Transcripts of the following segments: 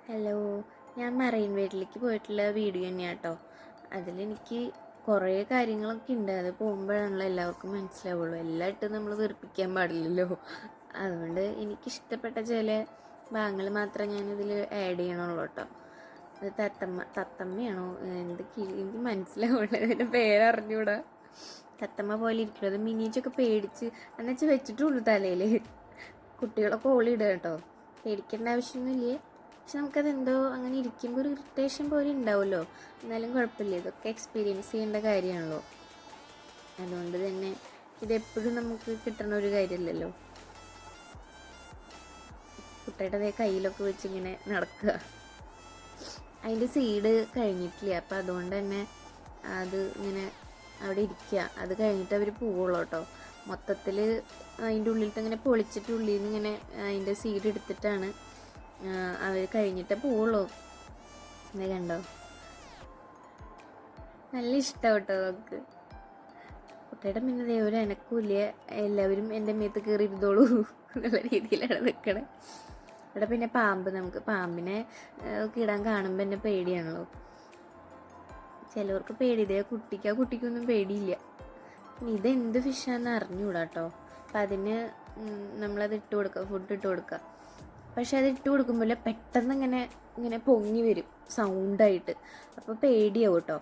Hello, ഞാൻ marine വേൾഡിലേക്ക് പോയിട്ടുള്ള വീഡിയോ തന്നെയാണ് കേട്ടോ. അതിലെനിക്ക് കുറേ കാര്യങ്ങളൊക്കെ ഉണ്ട്. അത് പോകുമ്പോഴാണല്ലോ എല്ലാവർക്കും മനസ്സിലാവുള്ളൂ. എല്ലായിട്ടും നമ്മൾ വെറുപ്പിക്കാൻ പാടില്ലല്ലോ. അതുകൊണ്ട് എനിക്കിഷ്ടപ്പെട്ട ചില ഭാഗങ്ങൾ മാത്രമേ ഞാനിതിൽ ആഡ് ചെയ്യണുള്ളൂ കേട്ടോ. അത് തത്തമ്മയാണോ എനിക്ക് മനസ്സിലാവുള്ളൂ, അതിൻ്റെ പേരറിഞ്ഞൂടാ. തത്തമ്മ പോലെ ഇരിക്കുന്നത് മിനിച്ചൊക്കെ പേടിച്ച് എന്നുവെച്ചാൽ വെച്ചിട്ടുള്ളൂ തലയിൽ. കുട്ടികളൊക്കെ ഓളിയിടുക കേട്ടോ, പേടിക്കേണ്ട ആവശ്യമൊന്നുമില്ലേ. പക്ഷെ നമുക്കതെന്തോ അങ്ങനെ ഇരിക്കുമ്പോൾ ഒരു ഇറിറ്റേഷൻ പോലെ ഉണ്ടാവുമല്ലോ. എന്നാലും കുഴപ്പമില്ല, ഇതൊക്കെ എക്സ്പീരിയൻസ് ചെയ്യേണ്ട കാര്യമാണല്ലോ. അതുകൊണ്ട് തന്നെ ഇതെപ്പോഴും നമുക്ക് കിട്ടുന്ന ഒരു കാര്യമല്ലല്ലോ. കുട്ടിയുടെ അതേ കയ്യിലൊക്കെ വെച്ചിങ്ങനെ നടക്കുക. അതിൻ്റെ സീഡ് കഴിഞ്ഞിട്ടില്ല, അപ്പം അതുകൊണ്ട് തന്നെ അത് ഇങ്ങനെ അവിടെ ഇരിക്കുക. അത് കഴിഞ്ഞിട്ട് അവർ പോവുള്ളൂ കേട്ടോ. മൊത്തത്തിൽ അതിൻ്റെ ഉള്ളിലത്തെ ഇങ്ങനെ പൊളിച്ചിട്ട് ഉള്ളിൽ നിന്ന് ഇങ്ങനെ അതിൻ്റെ സീഡ് എടുത്തിട്ടാണ് അവർ കഴിഞ്ഞിട്ടേ പോവുള്ളൂ. ഇത് കണ്ടോ, നല്ല ഇഷ്ടം കേട്ടോ നമുക്ക്. കുട്ടിയുടെ പിന്നെ ദേ ഒരു അനക്കൂല്ല, എല്ലാവരും എൻ്റെ മേത്ത് കയറി ഇരുന്നോളൂ എന്നുള്ള രീതിയിലാണ് നിൽക്കണത്. ഇവിടെ പിന്നെ നമുക്ക് പാമ്പിനെ ഇടാൻ കാണുമ്പോൾ എന്നെ പേടിയാണല്ലോ. ചിലവർക്ക് പേടി, ഇതേ കുട്ടിക്കൊന്നും പേടിയില്ല. പിന്നെ ഇതെന്ത് ഫിഷാന്ന് അറിഞ്ഞൂടാ കേട്ടോ. അപ്പം അതിന് നമ്മളത് ഇട്ട് കൊടുക്കുക, ഫുഡ് ഇട്ട് കൊടുക്കുക. പക്ഷെ അത് ഇട്ട് കൊടുക്കുമ്പോൾ പെട്ടെന്ന് ഇങ്ങനെ പൊങ്ങി വരും സൗണ്ടായിട്ട്. അപ്പോൾ പേടിയാവും കേട്ടോ.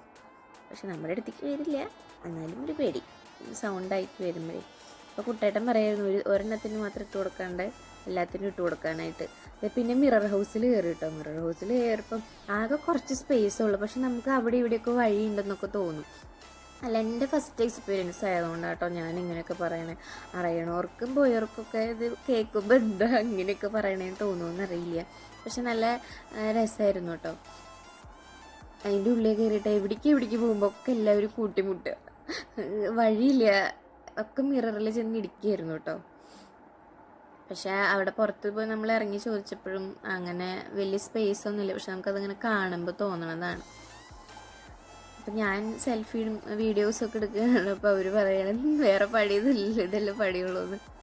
പക്ഷെ നമ്മുടെ അടുത്തേക്ക് വരില്ല, എന്നാലും ഒരു പേടി സൗണ്ടായിട്ട് വരുമ്പോഴേ. അപ്പോൾ കുട്ടേട്ടൻ പറയായിരുന്നു ഒരെണ്ണത്തിന് മാത്രം ഇട്ട് കൊടുക്കാണ്ട് എല്ലാത്തിനും ഇട്ട് കൊടുക്കാനായിട്ട്. പിന്നെ മിറർ ഹൗസിൽ കയറി കേട്ടോ. മിറർ ഹൗസിൽ കയറിയപ്പം ആകെ കുറച്ച് സ്പേസേ ഉള്ളൂ, പക്ഷെ നമുക്ക് അവിടെ ഇവിടെയൊക്കെ വഴിയുണ്ടെന്നൊക്കെ തോന്നും. അല്ല, എൻ്റെ ഫസ്റ്റ് എക്സ്പീരിയൻസ് ആയതുകൊണ്ടാണ് കേട്ടോ ഞാനിങ്ങനെയൊക്കെ പറയണേ. അറിയണവർക്കും പോയവർക്കൊക്കെ ഇത് കേൾക്കുമ്പോൾ എന്താ അങ്ങനെയൊക്കെ പറയണേന്ന് തോന്നുമെന്നറിയില്ല. പക്ഷെ നല്ല രസമായിരുന്നു കേട്ടോ. അതിൻ്റെ ഉള്ളിൽ കയറിയിട്ട് എവിടേക്ക് പോകുമ്പോൾ ഒക്കെ എല്ലാവരും കൂട്ടിമുട്ടുക, വഴിയില്ല, ഒക്കെ മിററിൽ ചെന്ന് ഇടിക്കുകയായിരുന്നു കേട്ടോ. പക്ഷെ അവിടെ പുറത്ത് പോയി നമ്മൾ ഇറങ്ങി ചോദിച്ചപ്പോഴും അങ്ങനെ വലിയ സ്പേസ് ഒന്നുമില്ല. പക്ഷെ നമുക്കതിങ്ങനെ കാണുമ്പോൾ തോന്നണതാണ്. അപ്പം ഞാൻ സെൽഫി വീഡിയോസൊക്കെ എടുക്കുകയാണ്. അപ്പോൾ അവർ പറയണത് വേറെ പണിയൊന്നുമില്ല, ഇതെല്ലാം പണിയുള്ളൂ എന്ന്.